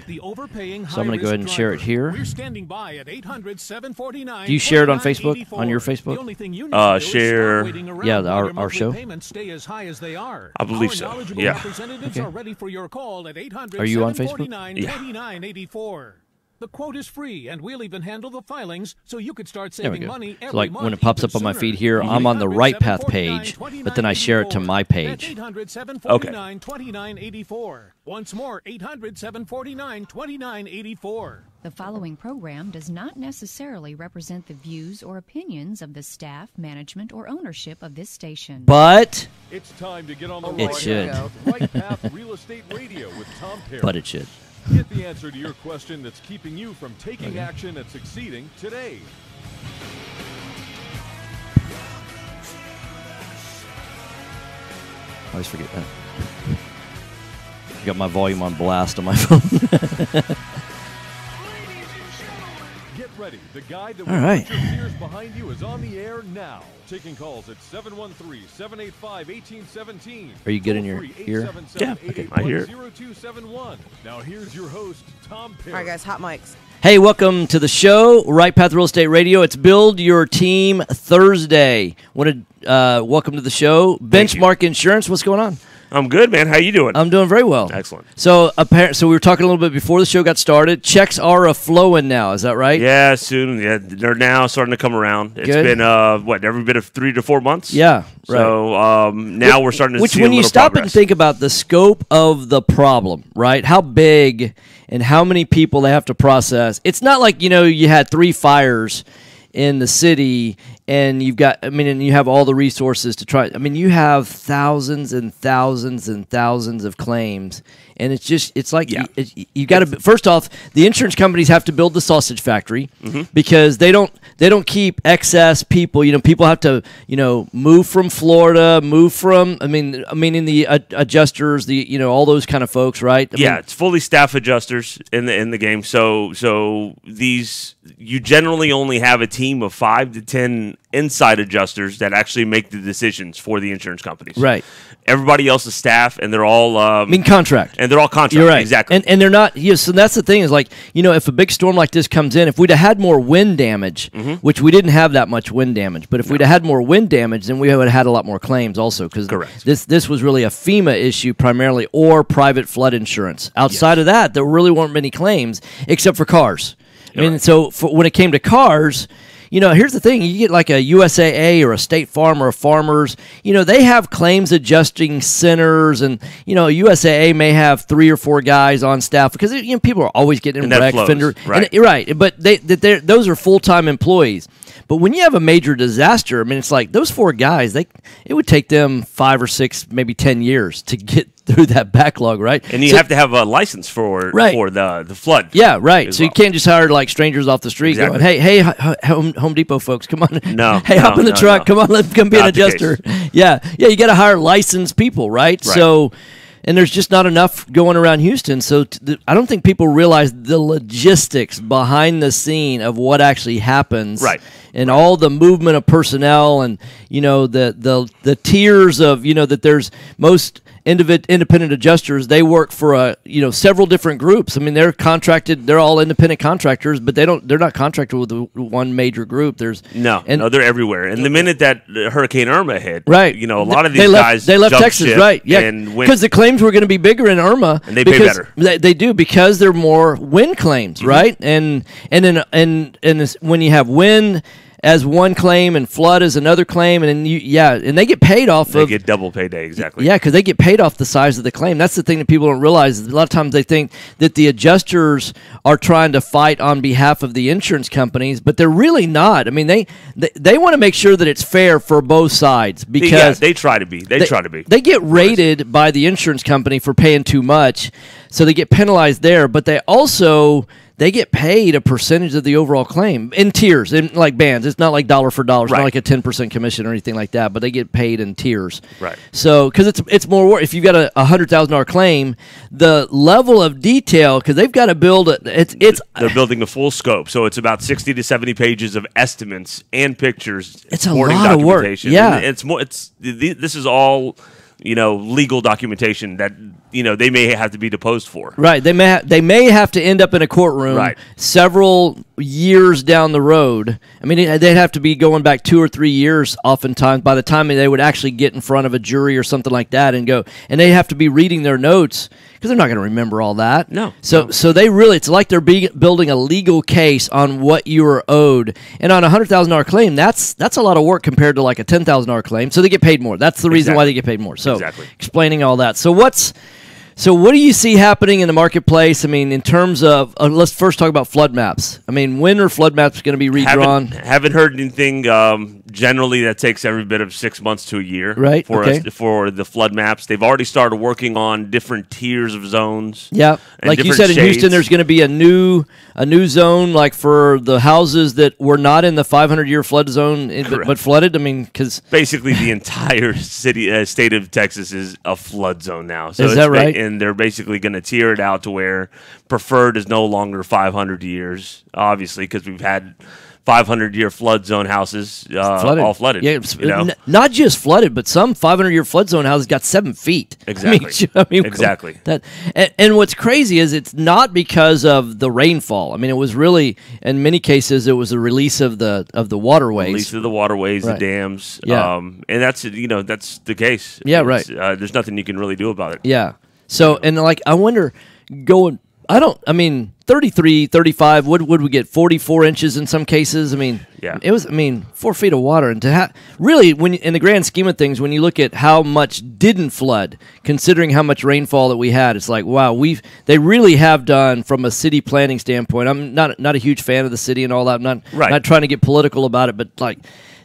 The overpaying So I'm going to go ahead and share it here. We're standing by at 800-749. Do you share it on Facebook? On your Facebook? The only thing you need to do is share. start waiting around Yeah, while your our monthly show. payments stay as high as they are. I believe Our so. knowledgeable Yeah. representatives are ready for your call at 800-749-2984. Are you on The quote is free, and we'll even handle the filings, so you could start There we saving go. money every So like month when it pops even up on my sooner. feed here, I'm on the Right Path page, but then I share it to my page. That's 800-749-2984. Once more, 800-749-2984. The following program does not necessarily represent the views or opinions of the staff, management, or ownership of this station. But It's time to get on the It right should. path with Right Path Real Estate Radio with Tom Perry. but it should. Get the answer to your question that's keeping you from taking action and succeeding today. I always forget that. I got my volume on blast on my phone. Get ready. The guy that All will right. put your fears behind you is on the air now. Taking calls at 713-785-1817. Are you getting your ear? Yeah, okay, I hear it. 0271. Now here's your host, Tom Perry. All right, guys, hot mics. Hey, welcome to the show, Right Path Real Estate Radio. It's Build Your Team Thursday. Want to welcome to the show, Benchmark Insurance. What's going on? I'm good, man. How you doing? I'm doing very well. Excellent. So, so we were talking a little bit before the show got started. Checks are a-flowing now. Is that right? Yeah, soon. Yeah, they're now starting to come around. It's Good. been every bit of 3 to 4 months. Yeah. Right. So now we're starting to Which, see when a you little stop progress. and think about the scope of the problem, right? How big and how many people they have to process. It's not like, you had 3 fires in the city and you've got, and you have all the resources to try. You have thousands and thousands and thousands of claims. And it's like you got to. First off, the insurance companies have to build the sausage factory because they don't keep excess people. People have to move from Florida, move from. In the adjusters, all those kind of folks, right? It's fully staff adjusters in the game. So these you generally only have a team of 5 to 10 inside adjusters that actually make the decisions for the insurance companies. Right. Everybody else is staff, and they're all contract. and they're all contract. You're right. Exactly. And they're not. So that's the thing is if a big storm like this comes in, if we'd have had more wind damage, which we didn't have that much wind damage, but if we'd have had more wind damage, then we would have had a lot more claims also. Because this was really a FEMA issue primarily, or private flood insurance. Outside of that, there really weren't many claims except for cars. So when it came to cars. Here's the thing. You get like a USAA or a State Farm or a Farmers, they have claims adjusting centers, and, USAA may have 3 or 4 guys on staff because, people are always getting in wreck. Right. But those are full-time employees. But when you have a major disaster, it's like those 4 guys, it would take them 5 or 6, maybe 10 years to get through that backlog, right? And you have to have a license for the flood. Yeah, right. So you can't just hire like strangers off the street going, hey, Home Depot folks, come on. No. Hey, hop in the truck. Come on, let come be an adjuster. Yeah, you got to hire licensed people, right? So, and there's just not enough going around Houston. So I don't think people realize the logistics behind the scene of what actually happens. Right. And all the movement of personnel and, the tiers of, that there's most independent adjusters, they work for several different groups. They're contracted, they're all independent contractors, but they're not contracted with one major group. They're everywhere. And the minute that Hurricane Irma hit, right, a lot of these guys they left jumped Texas, ship, right? Yeah, because the claims were going to be bigger in Irma, and they pay better. They do because they're more wind claims, right? And when you have wind as one claim and flood as another claim, and and they get paid off. They get double payday, exactly. Yeah, because they get paid off the size of the claim. That's the thing that people don't realize. A lot of times they think that the adjusters are trying to fight on behalf of the insurance companies, but they're really not. They want to make sure that it's fair for both sides because they try to be. They try to be. They get rated by the insurance company for paying too much, so they get penalized there. But they also get paid a percentage of the overall claim in tiers, in like bands. It's not like dollar for dollar. It's not like a 10% commission or anything like that, but they get paid in tiers. Right. So, because it's more work. If you've got a $100,000 claim, the level of detail, because they've got to build it. They're building a full scope, so it's about 60 to 70 pages of estimates and pictures. It's a lot of work. Yeah. And this is all legal documentation that they may have to be deposed for. Right. They may have to end up in a courtroom several years down the road. I mean, they'd have to be going back 2 or 3 years oftentimes by the time they would actually get in front of a jury or something like that and they have to be reading their notes because they're not going to remember all that. No. So they really, it's like they're building a legal case on what you are owed. And on a $100,000 claim, that's a lot of work compared to like a $10,000 claim. So they get paid more. That's the reason why they get paid more. So explaining all that. So what do you see happening in the marketplace? I mean, in terms of, let's first talk about flood maps. I mean, when are flood maps going to be redrawn? Haven't heard anything. Generally, that takes every bit of 6 months to a year for the flood maps. They've already started working on different tiers of zones. Yeah, like you said in Houston, there's going to be a new zone, like for the houses that were not in the 500-year flood zone but flooded. I mean, because basically the entire state of Texas is a flood zone now. So is that right? And they're basically going to tier it out to where preferred is no longer 500 years, obviously, because we've had 500-year flood zone houses all flooded. Yeah, not just flooded, but some 500-year flood zone houses got 7 feet. Exactly. Exactly. And what's crazy is it's not because of the rainfall. I mean, it was really, in many cases, it was the release of the waterways. Release of the waterways, the dams. Yeah. And that's the case. Yeah, right. There's nothing you can really do about it. Yeah. So, and like, I wonder, 33, 35, what would we get? 44 inches in some cases? I mean, it was, 4 feet of water. And to really, in the grand scheme of things, when you look at how much didn't flood, considering how much rainfall that we had, it's like, wow, they really have done from a city planning standpoint. I'm not a huge fan of the city and all that. I'm not trying to get political about it, but like,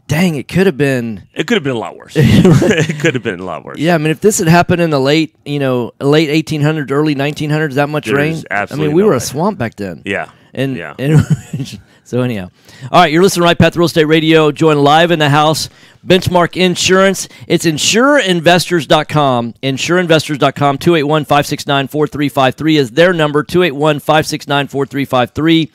dang, it could have been a lot worse. It could have been a lot worse. Yeah, I mean, if this had happened in the late 1800s, early 1900s, that much rain, we were a swamp back then. Yeah. And so anyhow. All right, you're listening to Right Path Real Estate Radio. Join live in the house. Benchmark Insurance. It's insureinvestors.com. Insureinvestors.com. 281-569-4353 is their number. 281-569-4353.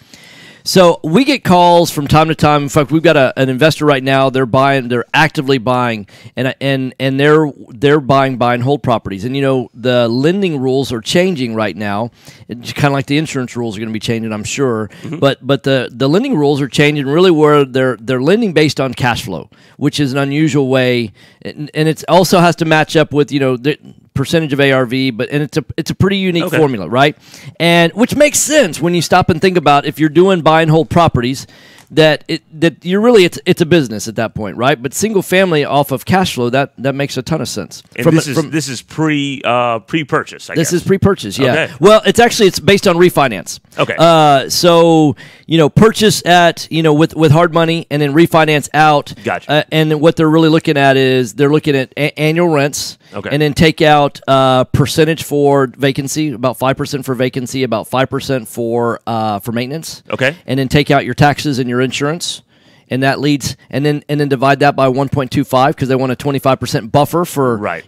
So we get calls from time to time. In fact, we've got an investor right now. They're actively buying, and they're buying buy and hold properties. And the lending rules are changing right now. It's kind of like the insurance rules are going to be changing, I'm sure. Mm-hmm. But the lending rules are changing really where they're lending based on cash flow, which is an unusual way, and it also has to match up with the percentage of ARV, and it's a pretty unique formula, right? And which makes sense when you stop and think about if you're doing buy and hold properties, that you're really it's a business at that point, right? But single family off of cash flow, that makes a ton of sense. And this is pre-purchase. This is pre-purchase, yeah. Okay. Well, it's based on refinance. Okay. So purchase at with hard money and then refinance out. Gotcha. And what they're really looking at is they're looking at annual rents. Okay. And then take out percentage for vacancy, about 5% for vacancy, about 5% for maintenance. Okay. And then take out your taxes and your insurance, and that leads, and then divide that by 1.25 because they want a 25% buffer for but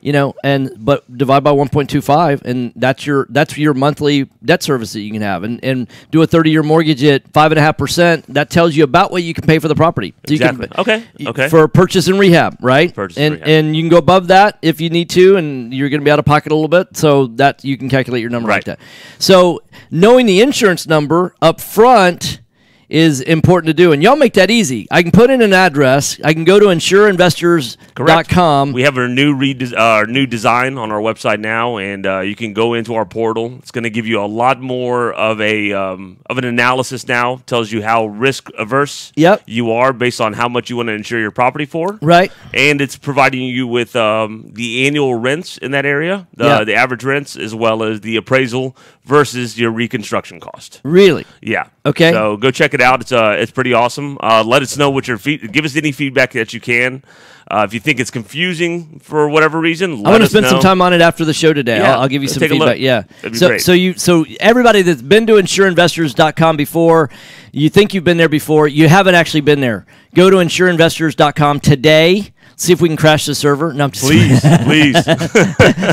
divide by 1.25, and that's your monthly debt service that you can have, and do a 30-year mortgage at 5.5%. That tells you about what you can pay for the property. So exactly. Okay. For purchase and rehab, right? Purchase and rehab. And you can go above that if you need to, and you're going to be out of pocket a little bit, so that you can calculate your number like that. So knowing the insurance number up front is important to do, and y'all make that easy. I can put in an address. I can go to insureinvestors.com. We have our new design on our website now, and you can go into our portal. It's going to give you a lot more of an analysis now. Tells you how risk averse you are based on how much you want to insure your property for. Right. And it's providing you with the annual rents in that area, the average rents, as well as the appraisal versus your reconstruction cost. Really? Yeah. Okay. So go check it out. It's pretty awesome. Let us know what give us any feedback that you can. If you think it's confusing for whatever reason, I'm going to spend some time on it after the show today. Yeah, I'll give you some feedback. Yeah. That'd be great. So everybody that's been to insureinvestors.com before, you think you've been there before, you haven't actually been there. Go to insureinvestors.com today. See if we can crash the server. No, I'm just Please.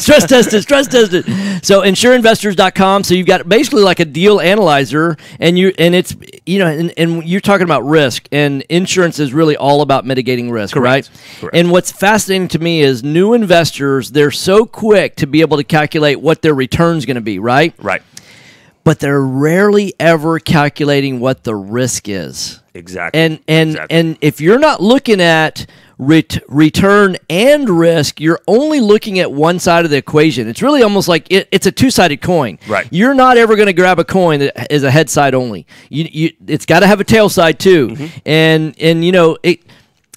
stress test it. So insureinvestors.com. So you've got basically like a deal analyzer, and it's and you're talking about risk, and insurance is really all about mitigating risk, Correct. right? Correct. And what's fascinating to me is new investors, they're so quick to be able to calculate what their return's going to be, right? Right. But they're rarely ever calculating what the risk is. Exactly. And if you're not looking at return and risk, you're only looking at one side of the equation. It's really almost like it's a two-sided coin. Right. You're not ever going to grab a coin that is a head side only. It's got to have a tail side too. Mm-hmm. And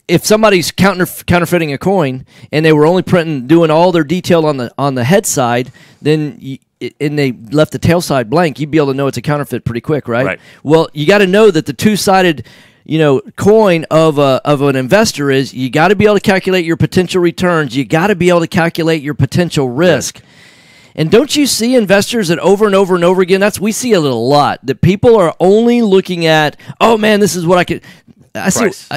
if somebody's counterfeiting a coin and they were only doing all their detail on the head side, then and they left the tail side blank, you'd be able to know it's a counterfeit pretty quick, right? Right. Well, you got to know that the two-sided coin of an investor is you got to be able to calculate your potential returns. You got to be able to calculate your potential risk. And don't you see investors that over and over and over again? We see it a lot, that people are only looking at, oh man, this is what I could. Price.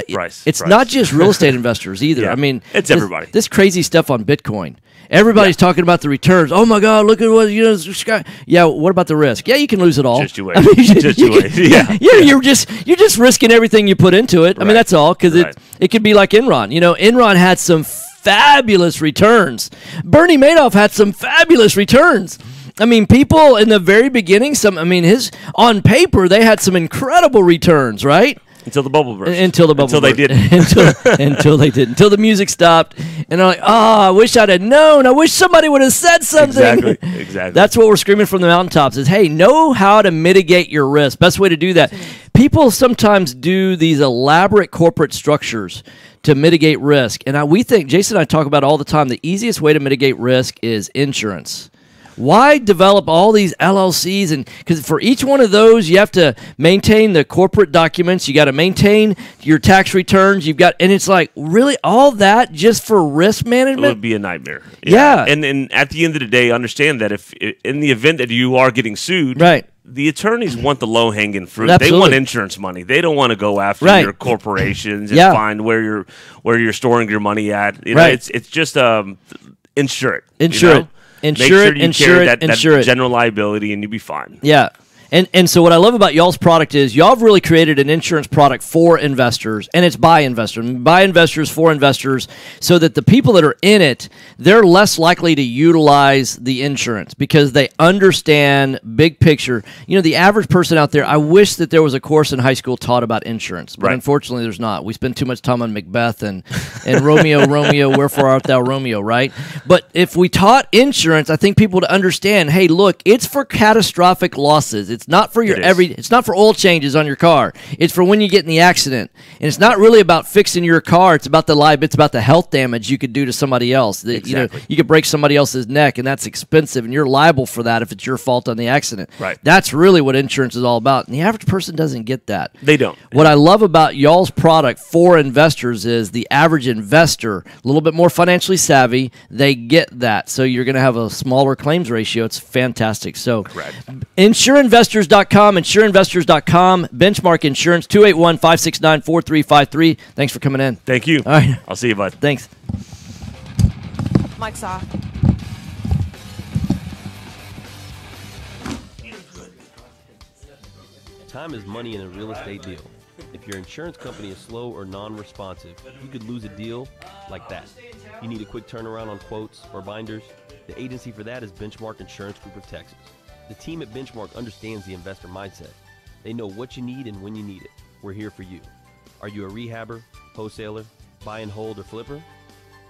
It's not just real estate investors either. Yeah. I mean, it's everybody. This crazy stuff on Bitcoin. Everybody's talking about the returns. Oh my God, look at what Yeah, what about the risk? Yeah, you can lose it all. Just you wait. Just you wait. Yeah. You're just risking everything you put into it. I mean, that's all, because it could be like Enron. Enron had some fabulous returns. Bernie Madoff had some fabulous returns. I mean, people in the very beginning, on paper, they had some incredible returns, right? Until the bubble burst. Until they didn't. Until they didn't. Until the music stopped. And they're like, I wish I'd have known. I wish somebody would have said something. Exactly. That's what we're screaming from the mountaintops is, hey, know how to mitigate your risk. Best way to do that. People sometimes do these elaborate corporate structures to mitigate risk. And we think, Jason and I talk about it all the time, the easiest way to mitigate risk is insurance. Why develop all these LLCs? And because for each one of those, you have to maintain the corporate documents. You got to maintain your tax returns. And it's like, really all that just for risk management? It would be a nightmare. Yeah. And at the end of the day, understand that if in the event that you are getting sued, right, the attorneys want the low-hanging fruit. Absolutely. They want insurance money. They don't want to go after your corporations and find where you're storing your money at. It's just insure it. Insure it. Insure it. That general liability, and you'll be fine. Yeah. And so what I love about y'all's product is y'all have really created an insurance product for investors, and it's by investors for investors, so that the people that are in it, they're less likely to utilize the insurance because they understand big picture. The average person out there, I wish that there was a course in high school taught about insurance, but unfortunately there's not. We spend too much time on Macbeth and Romeo, Romeo, wherefore art thou Romeo, right? But if we taught insurance, I think people would understand, hey, look, it's for catastrophic losses. It's not for it's not for oil changes on your car. It's for when you get in the accident. And it's not really about fixing your car. It's about it's about the health damage you could do to somebody else. Exactly. You could break somebody else's neck, and that's expensive, and you're liable for that if it's your fault on the accident. Right. That's really what insurance is all about. And the average person doesn't get that. They don't. What I love about y'all's product for investors is the average investor, a little bit more financially savvy, they get that. So you're going to have a smaller claims ratio. It's fantastic. So insureinvestors.com, insureinvestors.com, Benchmark Insurance, 281-569-4353. Thanks for coming in. Thank you. All right. I'll see you, bud. Thanks. Mike's off. Time is money in a real estate deal. If your insurance company is slow or non-responsive, you could lose a deal like that. You need a quick turnaround on quotes or binders? The agency for that is Benchmark Insurance Group of Texas. The team at Benchmark understands the investor mindset. They know what you need and when you need it. We're here for you. Are you a rehabber, wholesaler, buy and hold, or flipper?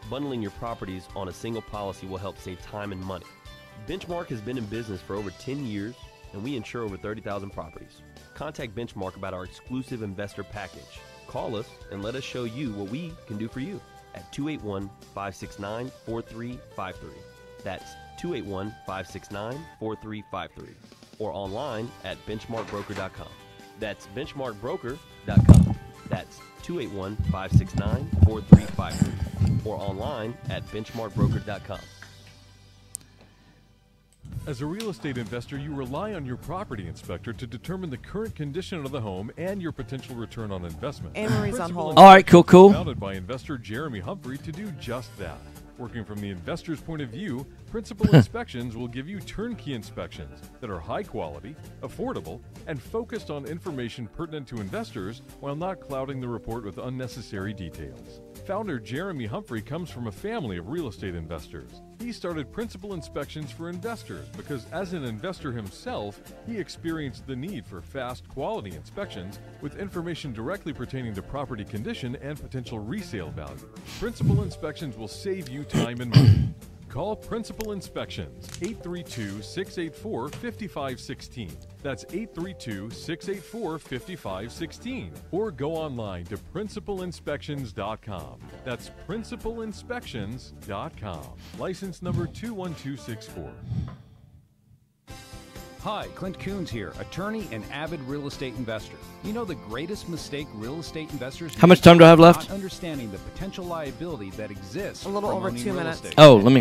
Bundling your properties on a single policy will help save time and money. Benchmark has been in business for over 10 years, and we insure over 30,000 properties. Contact Benchmark about our exclusive investor package. Call us and let us show you what we can do for you at 281-569-4353. That's 281-569-4353. Or online at benchmarkbroker.com. That's benchmarkbroker.com. That's 281-569-4353. Or online at benchmarkbroker.com. As a real estate investor, you rely on your property inspector to determine the current condition of the home and your potential return on investment. Anne-Marie's on hold. All right, cool. Founded by investor Jeremy Humphrey to do just that. Working from the investor's point of view, Principal Inspections will give you turnkey inspections that are high quality, affordable, and focused on information pertinent to investors while not clouding the report with unnecessary details. Founder Jeremy Humphrey comes from a family of real estate investors. He started Principal Inspections for investors because as an investor himself, he experienced the need for fast, quality inspections with information directly pertaining to property condition and potential resale value. Principal Inspections will save you time and money. Call Principal Inspections, 832-684-5516. That's 832-684-5516. Or go online to principalinspections.com. That's principalinspections.com. License number 21264. Hi, Clint Coons here, attorney and avid real estate investor. You know the greatest mistake real estate investors How much time do I have left? Not understanding the potential liability that exists. A little from over owning 2 real minutes. estate. Oh, At let me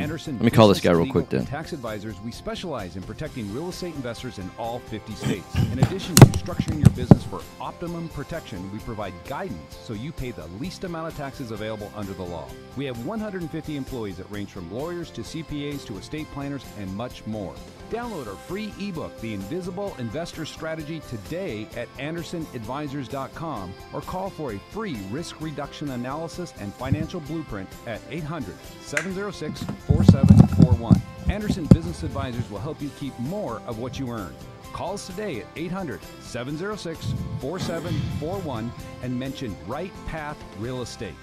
call this Business guy real Legal quick then. Tax advisors, we specialize in protecting real estate investors in all 50 states. In addition to structuring your business for optimum protection, we provide guidance so you pay the least amount of taxes available under the law. We have 150 employees that range from lawyers to CPAs to estate planners and much more. Download our free ebook, The Invisible Investor Strategy, today at AndersonAdvisors.com or call for a free risk reduction analysis and financial blueprint at 800-706-4741. Anderson Business Advisors will help you keep more of what you earn. Call us today at 800-706-4741 and mention Right Path Real Estate.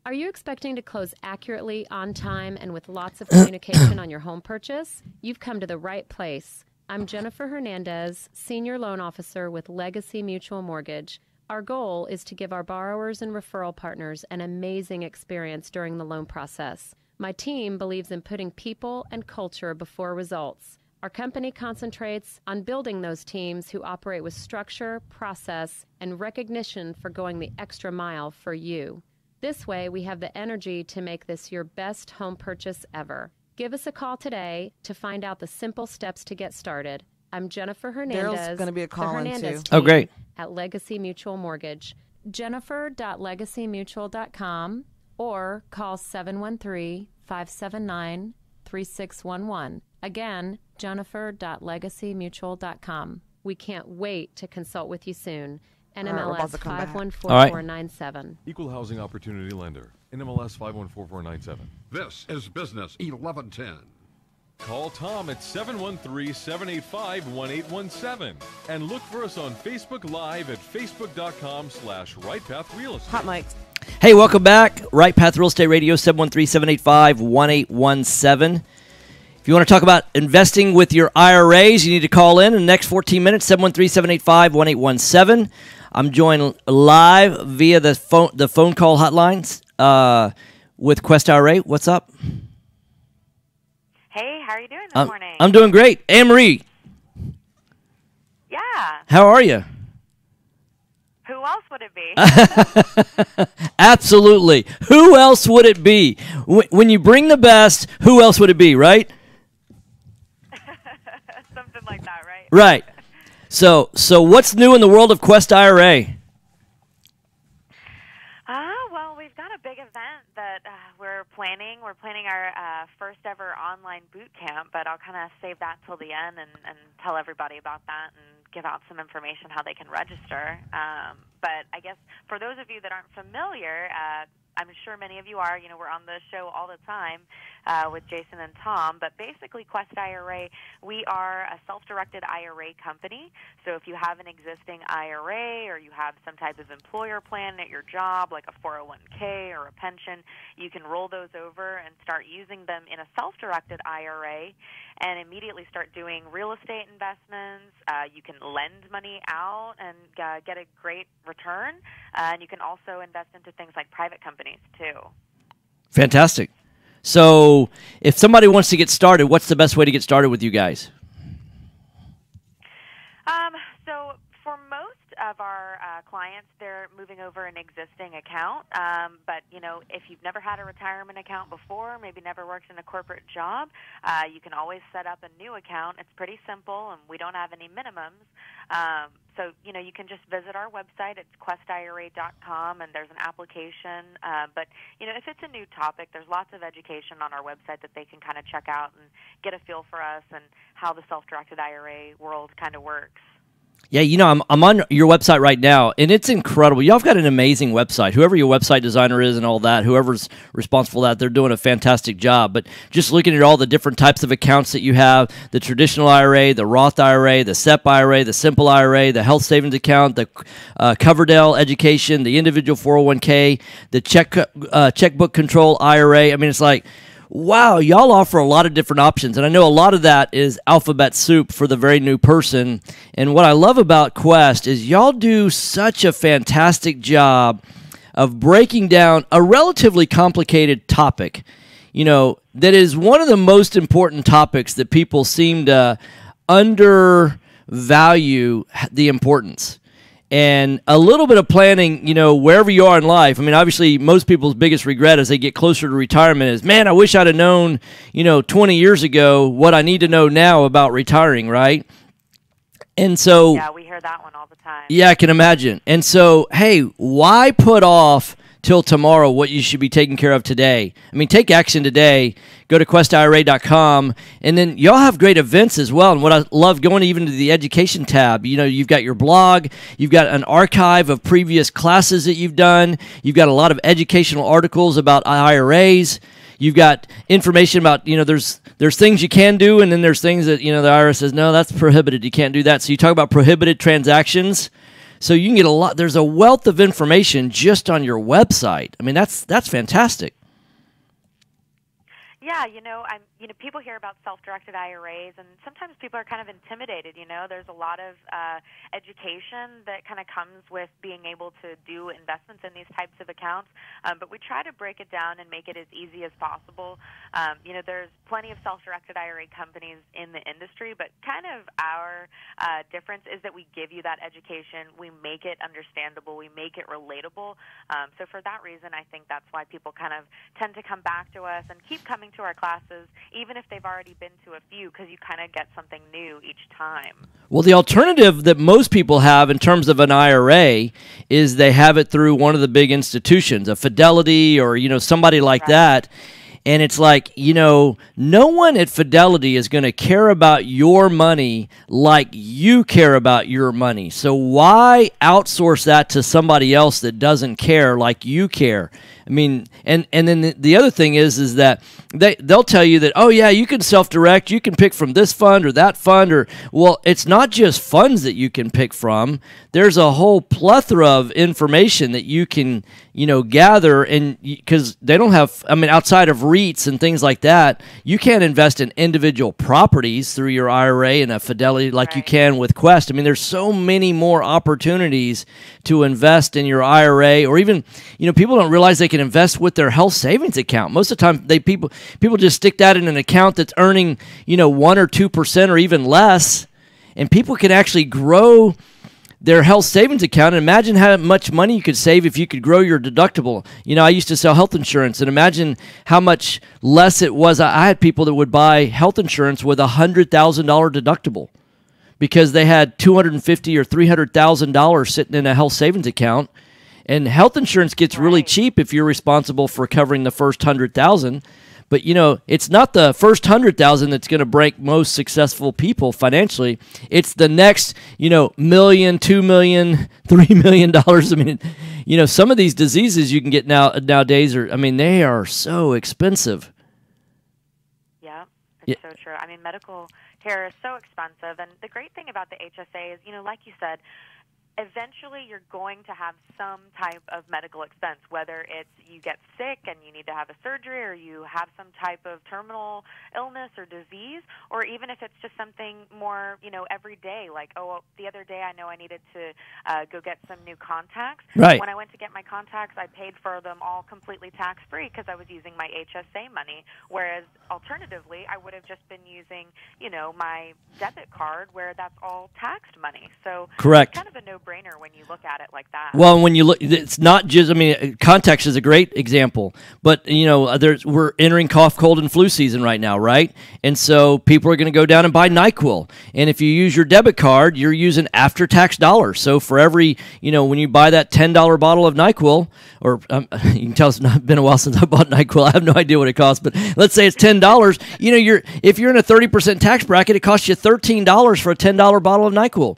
Are you expecting to close accurately, on time, and with lots of communication on your home purchase? You've come to the right place. I'm Jennifer Hernandez, Senior Loan Officer with Legacy Mutual Mortgage. Our goal is to give our borrowers and referral partners an amazing experience during the loan process. My team believes in putting people and culture before results. Our company concentrates on building those teams who operate with structure, process, and recognition for going the extra mile for you. This way, we have the energy to make this your best home purchase ever. Give us a call today to find out the simple steps to get started. I'm Jennifer Hernandez. Daryl's going to be a call in too. Oh, great. At Legacy Mutual Mortgage. Jennifer.legacymutual.com or call 713-579-3611. Again, Jennifer.legacymutual.com. We can't wait to consult with you soon. NMLS 514497. Equal Housing Opportunity Lender. NMLS 514497. This is Business 1110. Call Tom at 713-785-1817 and look for us on Facebook Live at facebook.com/rightpathrealestate. Hot mics. Hey, welcome back. Right Path Real Estate Radio, 713-785-1817. If you want to talk about investing with your IRAs, you need to call in the next 14 minutes, 713-785-1817. I'm joined live via the phone call hotlines with Quest IRA. What's up? Hey, how are you doing this morning? I'm doing great. Anne-Marie. Yeah. How are you? Who else would it be? Absolutely. Who else would it be? When you bring the best, who else would it be, right? Something like that, right? Right. So what's new in the world of Quest IRA? Well, we've got a big event that we're planning. We're planning our first ever online boot camp, but I'll kind of save that till the end and tell everybody about that and give out some information how they can register. But I guess for those of you that aren't familiar, I'm sure many of you are. You know, we're on the show all the time with Jason and Tom. But basically, Quest IRA, we are a self-directed IRA company. So if you have an existing IRA or you have some type of employer plan at your job, like a 401k or a pension, you can roll those over and start using them in a self-directed IRA and immediately start doing real estate investments. You can lend money out and get a great return. And you can also invest into things like private companies, too. Fantastic. So if somebody wants to get started, what's the best way to get started with you guys? So for most of our clients, they're moving over an existing account. But, if you've never had a retirement account before, maybe never worked in a corporate job, you can always set up a new account. It's pretty simple, and we don't have any minimums. So, you can just visit our website. It's questira.com, and there's an application. But, if it's a new topic, there's lots of education on our website that they can kind of check out and get a feel for us and how the self-directed IRA world kind of works. Yeah, I'm on your website right now, and it's incredible. Y'all have got an amazing website. Whoever your website designer is and all that, whoever's responsible for that, they're doing a fantastic job. But just looking at all the different types of accounts that you have, the traditional IRA, the Roth IRA, the SEP IRA, the simple IRA, the health savings account, the Coverdell education, the individual 401k, the checkbook control IRA. I mean, it's like, wow, y'all offer a lot of different options, and I know a lot of that is alphabet soup for the very new person. And what I love about Quest is y'all do such a fantastic job of breaking down a relatively complicated topic, that is one of the most important topics that people seem to undervalue the importance. And a little bit of planning, wherever you are in life. I mean, obviously, most people's biggest regret as they get closer to retirement is, man, I wish I'd have known, 20 years ago what I need to know now about retiring, right? And so... Yeah, we hear that one all the time. Yeah, I can imagine. And so, hey, why put off till tomorrow what you should be taking care of today? I mean, take action today. Go to questira.com, and then y'all have great events as well. And what I love, going even to the education tab, you've got your blog, you've got an archive of previous classes that you've done, you've got a lot of educational articles about IRAs, you've got information about, there's things you can do, and then there's things that, the IRS says, no, that's prohibited, you can't do that. So you talk about prohibited transactions. So you can get a lot. There's a wealth of information just on your website. I mean, that's fantastic. Yeah, people hear about self-directed IRAs, and sometimes people are kind of intimidated. There's a lot of education that kind of comes with being able to do investments in these types of accounts, but we try to break it down and make it as easy as possible. There's plenty of self-directed IRA companies in the industry, but kind of our difference is that we give you that education. We make it understandable. We make it relatable. So for that reason, I think that's why people kind of tend to come back to us and keep coming to our classes, even if they've already been to a few, because you kind of get something new each time. Well, the alternative that most people have in terms of an IRA is they have it through one of the big institutions, a Fidelity or, somebody like that. And it's like, no one at Fidelity is going to care about your money like you care about your money. So why outsource that to somebody else that doesn't care like you care? I mean, and then the other thing is that they'll tell you that, oh, yeah, you can self-direct, you can pick from this fund or that fund, or, well, it's not just funds that you can pick from. There's a whole plethora of information that you can, gather, and because they don't have, outside of REITs and things like that, you can't invest in individual properties through your IRA and a Fidelity like you can with Quest. I mean, there's so many more opportunities to invest in your IRA, or even, people don't realize they can invest with their health savings account. Most of the time, people just stick that in an account that's earning, 1 or 2% or even less, and people can actually grow their health savings account. And imagine how much money you could save if you could grow your deductible. I used to sell health insurance, and imagine how much less it was. I had people that would buy health insurance with $100,000 deductible because they had $250,000 or $300,000 sitting in a health savings account. And health insurance gets really cheap if you're responsible for covering the first $100,000. But, it's not the first $100,000 that's going to break most successful people financially. It's the next, $1 million, $2 million, $3 million. I mean, some of these diseases you can get nowadays they are so expensive. Yeah, it's so true. Medical care is so expensive. And the great thing about the HSA is, like you said, eventually you're going to have some type of medical expense, whether it's you get sick and you need to have a surgery, or you have some type of terminal illness or disease, or even if it's just something more, everyday, like, the other day I know I needed to go get some new contacts. Right. When I went to get my contacts, I paid for them all completely tax-free because I was using my HSA money, whereas alternatively, I would have just been using, my debit card where that's all taxed money. So correct. It's kind of a no-brainer no-brainer when you look at it like that. Well, when you look, it's not just. I mean, context is a great example, but we're entering cough, cold, and flu season right now, right? And so people are going to go down and buy NyQuil, and if you use your debit card, you're using after-tax dollars. So for every, when you buy that $10 bottle of NyQuil, or you can tell it's been a while since I bought NyQuil. I have no idea what it costs, but let's say it's $10. If you're in a 30% tax bracket, it costs you $13 for a $10 bottle of NyQuil.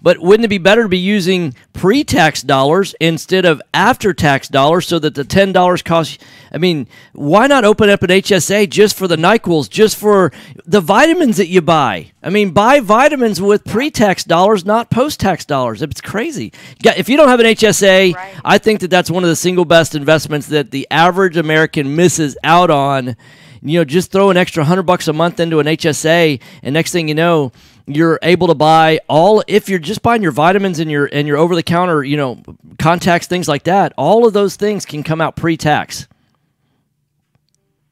But wouldn't it be better to be using pre-tax dollars instead of after-tax dollars so that the $10 costs? I mean, why not open up an HSA just for the NyQuils, just for the vitamins that you buy? I mean, buy vitamins with pre-tax dollars, not post-tax dollars. It's crazy. If you don't have an HSA, right. I think that's one of the single best investments that the average American misses out on. Just throw an extra $100 a month into an HSA, and next thing you know, you're able to buy if you're just buying your vitamins and your over-the-counter, contacts, things like that, all of those things can come out pre-tax.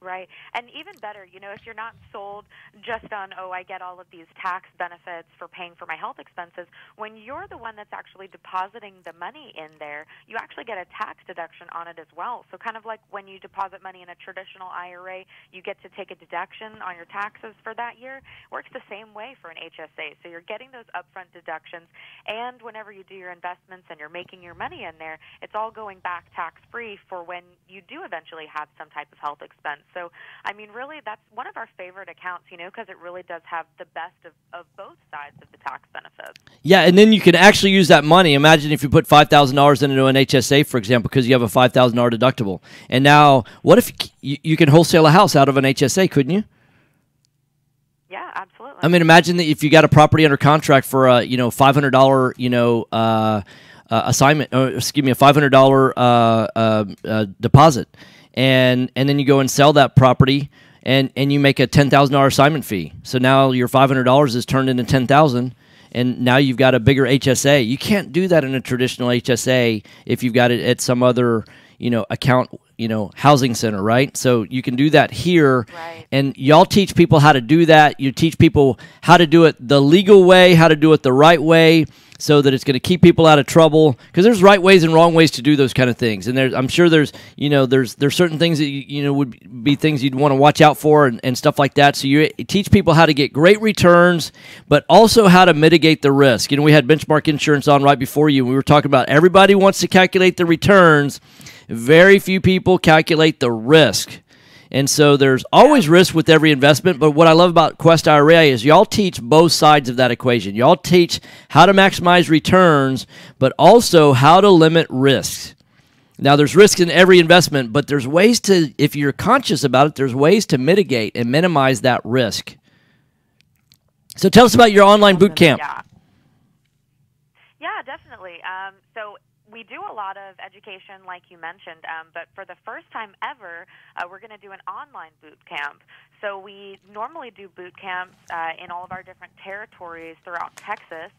Right. And even better, if you're not sold just on, I get all of these tax benefits for paying for my health expenses, when you're the one that's actually depositing the money in there, you actually get a tax deduction on it as well. So kind of like when you deposit money in a traditional IRA, you get to take a deduction on your taxes for that year. It works the same way for an HSA. So you're getting those upfront deductions, and whenever you do your investments and you're making your money in there, it's all going back tax-free for when you do eventually have some type of health expense. So, I mean, really, that's one of our favorite accounts, because it really does have the best of both sides of the tax benefits. Yeah, and then you can actually use that money. Imagine if you put $5,000 into an HSA, for example, because you have a $5,000 deductible. And now, what if you can wholesale a house out of an HSA, couldn't you? Yeah, absolutely. I mean, imagine that if you got a property under contract for a $500 assignment, or excuse me, a $500 deposit, and then you go and sell that property, and you make a $10,000 assignment fee. So now your $500 is turned into $10,000, and now you've got a bigger HSA. You can't do that in a traditional HSA if you've got it at some other account, housing center, right? So you can do that here, right. And y'all teach people how to do that. You teach people how to do it the legal way, how to do it the right way, so that it's going to keep people out of trouble. Because there's right ways and wrong ways to do those kind of things, and I'm sure there's certain things that would be things you'd want to watch out for and stuff like that. So you teach people how to get great returns, but also how to mitigate the risk. We had Benchmark Insurance on right before you, and we were talking about everybody wants to calculate the returns. Very few people calculate the risk. And so there's always risk with every investment, but what I love about Quest IRA is y'all teach both sides of that equation. Y'all teach how to maximize returns, but also how to limit risks. Now, there's risk in every investment, but there's ways to, if you're conscious about it, there's ways to mitigate and minimize that risk. So tell us about your online boot camp. Yeah, definitely. So we do a lot of education, like you mentioned, but for the first time ever, we're going to do an online boot camp. So we normally do boot camps in all of our different territories throughout Texas,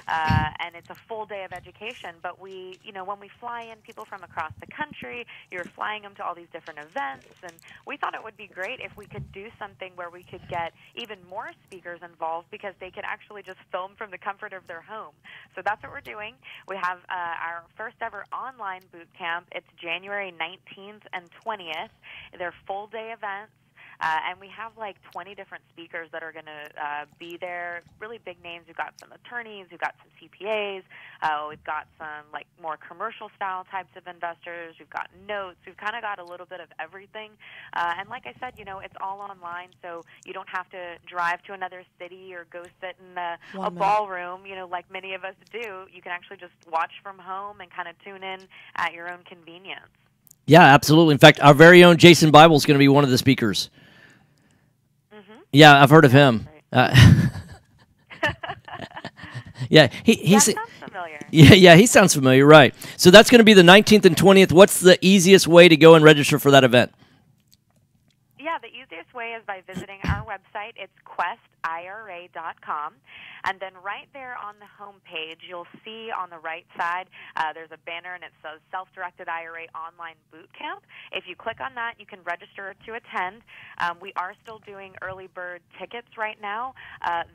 and it's a full day of education. But we, when we fly in people from across the country, you're flying them to all these different events, and we thought it would be great if we could do something where we could get even more speakers involved, because they could actually just film from the comfort of their home. So that's what we're doing. We have our first ever online boot camp. It's January 19th and 20th. They're full day events. And we have like 20 different speakers that are going to be there, really big names. We've got some attorneys, we've got some CPAs, we've got some like more commercial style types of investors, we've got notes, we've kind of got a little bit of everything. And like I said, it's all online, so you don't have to drive to another city or go sit in a ballroom, like many of us do. You can actually just watch from home and kind of tune in at your own convenience. Yeah, absolutely. In fact, our very own Jason Bible is going to be one of the speakers. Yeah, I've heard of him. Yeah, he sounds familiar. Yeah, he sounds familiar, right. So that's going to be the 19th and 20th. What's the easiest way to go and register for that event? Yeah, Yeah, the easiest way is by visiting our website. It's questira.com. And then right there on the home page, you'll see on the right side, there's a banner, and it says Self-Directed IRA Online Boot Camp. If you click on that, you can register to attend. We are still doing early bird tickets right now.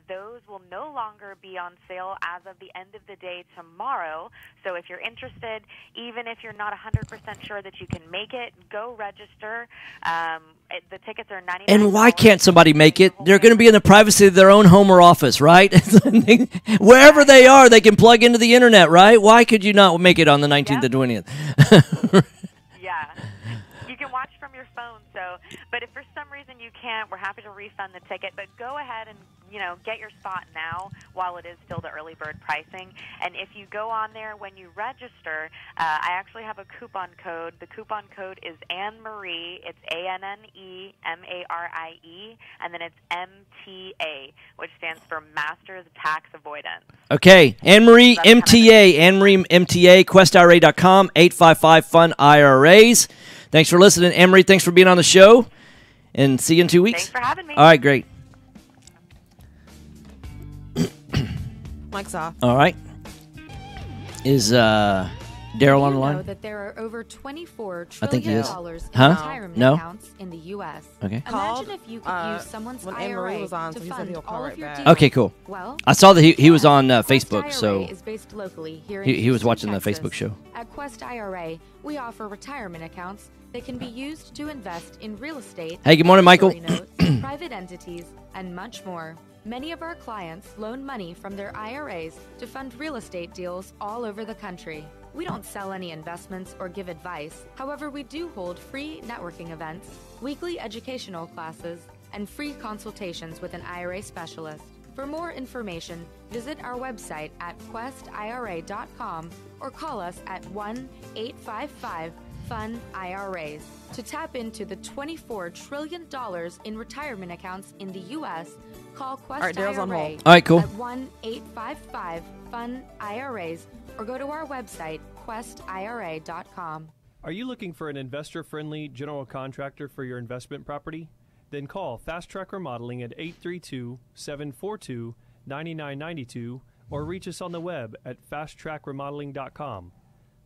Those will no longer be on sale as of the end of the day tomorrow. So if you're interested, even if you're not 100% sure that you can make it, go register. The tickets are $99. And why can't somebody make it? They're going to be in the privacy of their own home or office, right? Wherever they are, they can plug into the internet, right? Why could you not make it on the 19th and 20th? Yeah. You can watch from your phone. So, but if for some reason you can't, we're happy to refund the ticket. But go ahead and, get your spot now while it is still the early bird pricing. And if you go on there when you register, I actually have a coupon code. The coupon code is Anne Marie. It's ANNEMARIE, and then it's MTA, which stands for Masters Tax Avoidance. Okay, Anne Marie MTA, Anne Marie MTA, QuestIRA.com, 855-FUN-IRAs. Thanks for listening, Anne Marie. Thanks for being on the show, and see you in 2 weeks. Thanks for having me. All right, great. Mike's off. All right. Is Daryl on the line? Know that there are over $24 I think he trillion is. dollars in Huh? retirement No? accounts in the U.S. Okay. Imagine if you could use someone's when IRA Anne-Marie was on, to so he said fund he'll call all right of your back. deals. Okay, cool. Well, I saw that he was on Quest Facebook, IRA so is based locally here in he was Houston, watching the Texas. Facebook show. At Quest IRA, we offer retirement accounts that can be used to invest in real estate. Hey, good morning, Michael. promissory notes, private entities, and much more. Many of our clients loan money from their IRAs to fund real estate deals all over the country. We don't sell any investments or give advice. However, we do hold free networking events, weekly educational classes, and free consultations with an IRA specialist. For more information, visit our website at questira.com or call us at 1-855-FUN-IRAs. To tap into the $24 trillion in retirement accounts in the U.S., call Quest All right, Daryl's on IRA hold. All right, cool. at 1-855-FUN-IRAs or go to our website, questira.com. Are you looking for an investor-friendly general contractor for your investment property? Then call Fast Track Remodeling at 832-742-9992 or reach us on the web at fasttrackremodeling.com.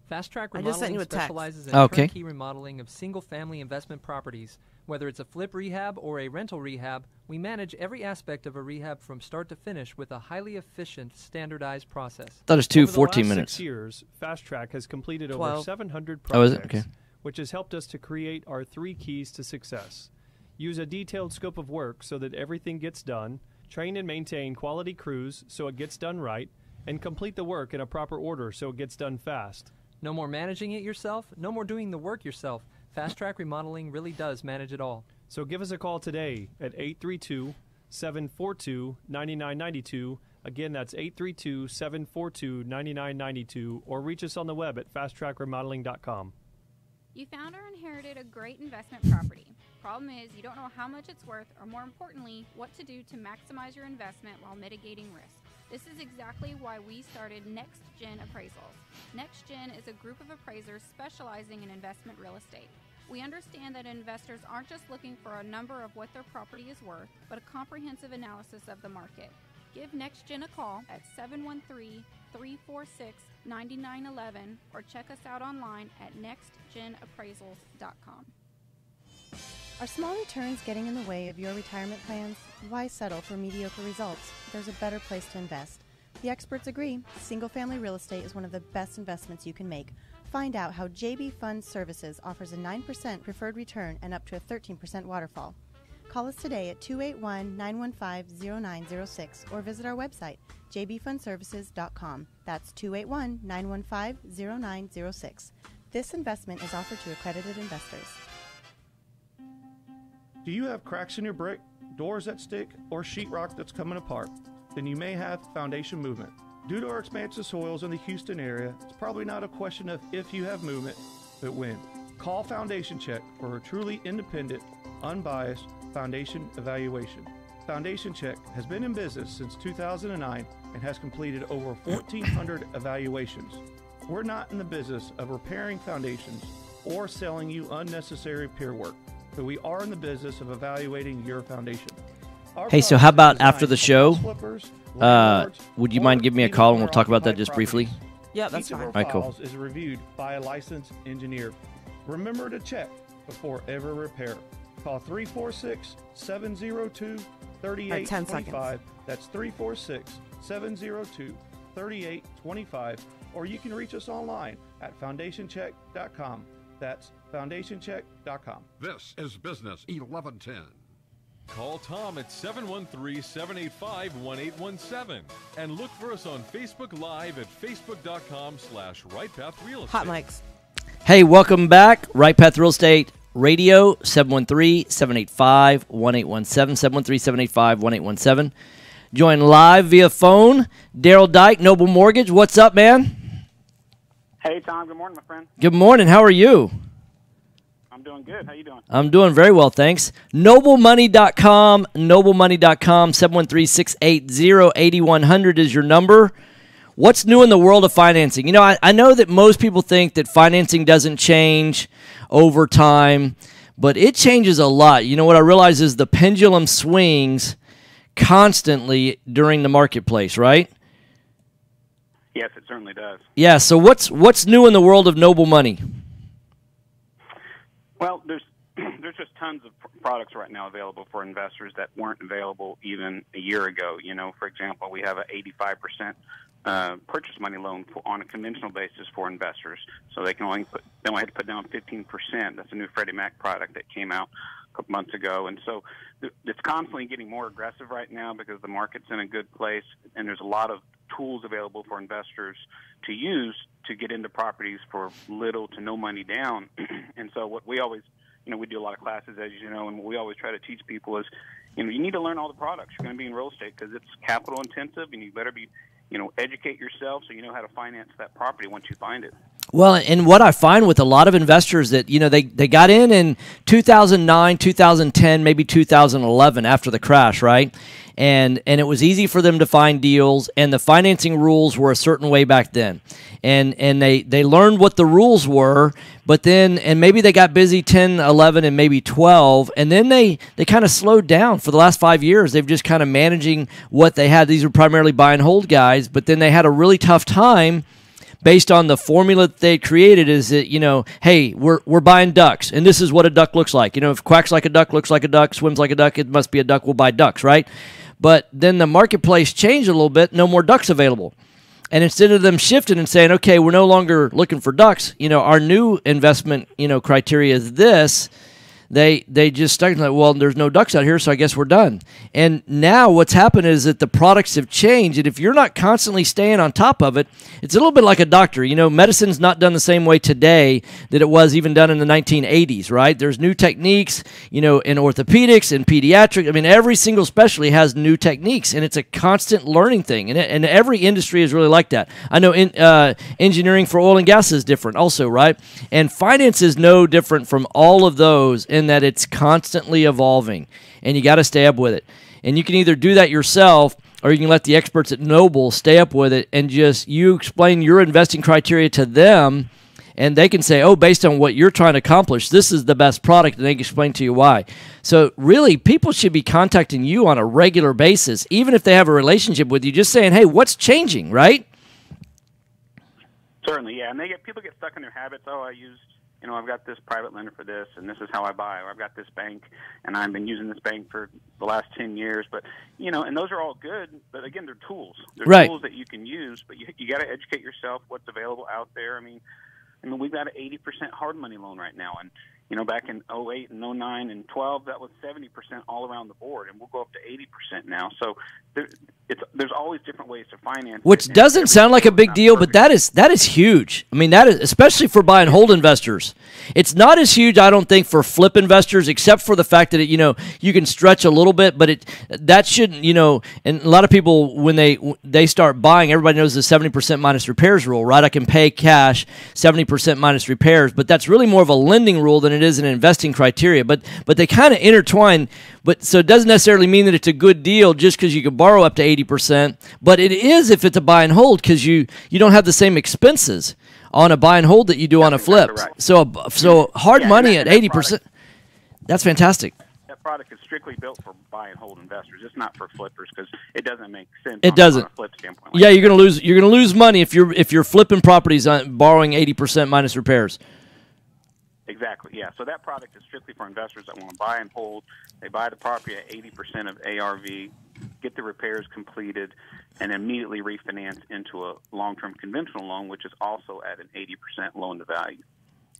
Fast Track I just sent Remodeling you a text. specializes in Okay. turnkey remodeling of single-family investment properties. Whether it's a flip rehab or a rental rehab, we manage every aspect of a rehab from start to finish with a highly efficient, standardized process. Thought it was two Over the 14 last minutes. 6 years, Fast Track has completed over 12. 700 Oh, is projects, it? Okay. which has helped us to create our 3 keys to success. Use a detailed scope of work so that everything gets done, train and maintain quality crews so it gets done right, and complete the work in a proper order so it gets done fast. No more managing it yourself, no more doing the work yourself. Fast Track Remodeling really does manage it all. So give us a call today at 832-742-9992. Again, that's 832-742-9992, or reach us on the web at fasttrackremodeling.com. You found or inherited a great investment property. Problem is, you don't know how much it's worth, or more importantly, what to do to maximize your investment while mitigating risk. This is exactly why we started Next Gen Appraisals. Next Gen is a group of appraisers specializing in investment real estate. We understand that investors aren't just looking for a number of what their property is worth, but a comprehensive analysis of the market. Give Next Gen a call at 713-346-9911 or check us out online at nextgenappraisals.com. Are small returns getting in the way of your retirement plans? Why settle for mediocre results? There's a better place to invest. The experts agree. Single-family real estate is one of the best investments you can make. Find out how JB Fund Services offers a 9% preferred return and up to a 13% waterfall. Call us today at 281-915-0906 or visit our website, jbfundservices.com. That's 281-915-0906. This investment is offered to accredited investors. Do you have cracks in your brick, doors that stick, or sheetrock that's coming apart? Then you may have foundation movement. Due to our expansive soils in the Houston area, it's probably not a question of if you have movement, but when. Call Foundation Check for a truly independent, unbiased foundation evaluation. Foundation Check has been in business since 2009 and has completed over 1,400 evaluations. We're not in the business of repairing foundations or selling you unnecessary peer work. but we are in the business of evaluating your foundation. Our Hey, so products how are about designed after the for show? house flippers, landlords, Would you or mind giving me a call and we'll talk about that owner-occupied just briefly? properties. Yeah, that's Each of fine. our All right, cool. files is reviewed by a licensed engineer. Remember to check before every repair. Call 346-702-3825. That's 346-702-3825. Or you can reach us online at foundationcheck.com. That's foundationcheck.com. This is Business 1110. Call Tom at 713-785-1817 and look for us on Facebook Live at facebook.com/RightPathRealEstate. Hot mics. Hey, welcome back. Right Path Real Estate Radio, 713-785-1817, 713-785-1817. Join live via phone. Daryl Dyke, Noble Mortgage. What's up, man? Hey, Tom. Good morning, my friend. Good morning. How are you? I'm doing good. How you doing? I'm doing very well, thanks. Noblemoney.com, noblemoney.com, 713-680-8100 is your number. What's new in the world of financing? You know, I know that most people think that financing doesn't change over time, but it changes a lot. You know, what I realize is the pendulum swings constantly during the marketplace, right? Yes, it certainly does. Yeah, so what's new in the world of Noble Money? Well, there's just tons of products right now available for investors that weren't available even a year ago. You know, for example, we have an 85% purchase money loan on a conventional basis for investors, so they only have to put down 15%. That's a new Freddie Mac product that came out a couple months ago, and so it's constantly getting more aggressive right now because the market's in a good place, and there's a lot of tools available for investors to use to get into properties for little to no money down. And so what we always, you know, we do a lot of classes, as you know, and what we always try to teach people is, you know, you need to learn all the products. You're going to be in real estate because it's capital intensive, and you better be, you know, educate yourself so you know how to finance that property once you find it. Well, and what I find with a lot of investors that, you know, they got in 2009, 2010, maybe 2011 after the crash, right? And it was easy for them to find deals, and the financing rules were a certain way back then. And they learned what the rules were, but then, and maybe they got busy 10, 11, and maybe 12, and then they kind of slowed down. For the last 5 years, they've just kind of managing what they had. These were primarily buy and hold guys, but then they had a really tough time based on the formula that they created. Is that, you know, hey, we're buying ducks, and this is what a duck looks like. You know, if quacks like a duck, looks like a duck, swims like a duck, it must be a duck. We'll buy ducks, right? But then the marketplace changed a little bit. No more ducks available. And instead of them shifting and saying, okay, we're no longer looking for ducks, you know, our new investment, you know, criteria is this, they just stuck like, well, there's no ducks out here, so I guess we're done. And now what's happened is that the products have changed, and if you're not constantly staying on top of it, it's a little bit like a doctor. You know, medicine's not done the same way today that it was even done in the 1980s, right? There's new techniques, you know, in orthopedics and pediatrics. I mean, every single specialty has new techniques, and it's a constant learning thing, and every industry is really like that. I know engineering for oil and gas is different also, right? And finance is no different from all of those, in that it's constantly evolving, and you got to stay up with it. And you can either do that yourself, or you can let the experts at Noble stay up with it, and just you explain your investing criteria to them, and they can say, oh, based on what you're trying to accomplish, this is the best product, and they can explain to you why. So really, people should be contacting you on a regular basis, even if they have a relationship with you, just saying, hey, what's changing, right? Certainly, yeah. And people get stuck in their habits. Oh, you know, I've got this private lender for this, and this is how I buy, or I've got this bank, and I've been using this bank for the last 10 years. But, you know, and those are all good, but again, they're tools. They're right. Tools that you can use, but you got to educate yourself what's available out there. I mean, we've got an 80% hard money loan right now, and, you know, back in 08 and 09 and 12, that was 70% all around the board, and we'll go up to 80% now. So there's always different ways to finance. Which doesn't sound like a big deal, but that is huge. I mean, that is especially for buy and hold investors. It's not as huge, I don't think, for flip investors, except for the fact that you know, you can stretch a little bit, but that shouldn't, you know. And a lot of people, when they start buying, everybody knows the 70% minus repairs rule, right? I can pay cash 70% minus repairs, but that's really more of a lending rule than it is an investing criteria. But they kind of intertwine. But so it doesn't necessarily mean that it's a good deal just because you can borrow up to 80%. But it is if it's a buy and hold, because you don't have the same expenses on a buy and hold that you do on a flip. Right. So hard money at 80%. That's fantastic. That product is strictly built for buy and hold investors. It's not for flippers because it doesn't make sense. It doesn't. On a flip standpoint. Yeah, you're gonna lose money if you're flipping properties on borrowing 80% minus repairs. Exactly. Yeah. So that product is strictly for investors that want to buy and hold. They buy the property at 80% of ARV, get the repairs completed, and immediately refinance into a long-term conventional loan, which is also at an 80% loan to value.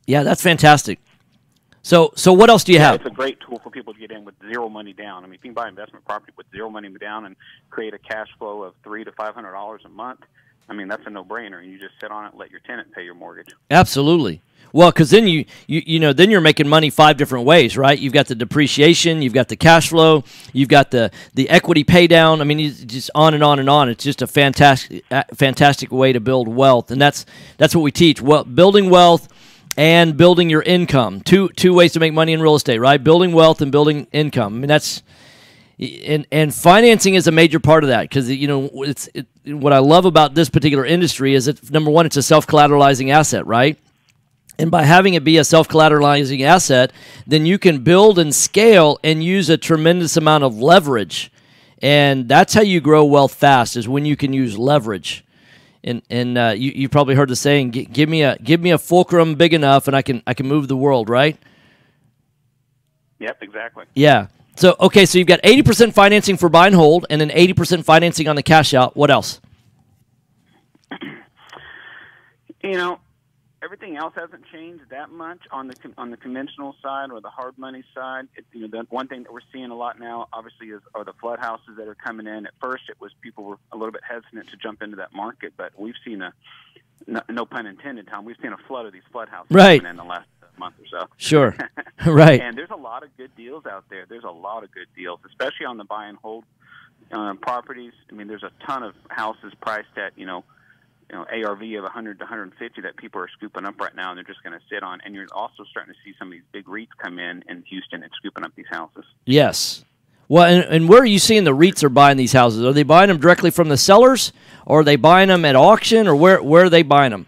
Yeah, that's fantastic. So what else do you have? It's a great tool for people to get in with zero money down. I mean, if you can buy investment property with zero money down and create a cash flow of $300 to $500 a month, I mean, that's a no-brainer. You just sit on it and let your tenant pay your mortgage. Absolutely. Well, because then then you're making money 5 different ways, right? You've got the depreciation, you've got the cash flow, you've got the equity pay down. I mean, it's just on and on and on. It's just a fantastic way to build wealth, and that's what we teach. Well, building wealth and building your income. Two ways to make money in real estate, right? Building wealth and building income. I mean, that's and financing is a major part of that because what I love about this particular industry is that number one, it's a self-collateralizing asset, right? And by having it be a self-collateralizing asset, then you can build and scale and use a tremendous amount of leverage. And that's how you grow wealth fast, is when you can use leverage. And you probably heard the saying, give me a fulcrum big enough and I can move the world, right? Yep, exactly. Yeah. So you've got 80% financing for buy and hold and then 80% financing on the cash out. What else? Everything else hasn't changed that much on the conventional side or the hard money side. The one thing that we're seeing a lot now, obviously, are the flood houses that are coming in. At first, people were a little bit hesitant to jump into that market, but we've seen no pun intended, Tom. We've seen a flood of these flood houses coming in the last month or so. Sure, right. And there's a lot of good deals out there. There's a lot of good deals, especially on the buy and hold properties. I mean, there's a ton of houses priced at ARV of 100 to 150 that people are scooping up right now, and they're just going to sit on. And you're also starting to see some of these big REITs come in Houston and scooping up these houses. Yes. Well, and where are you seeing the REITs are buying these houses? Are they buying them directly from the sellers, or are they buying them at auction, or where are they buying them?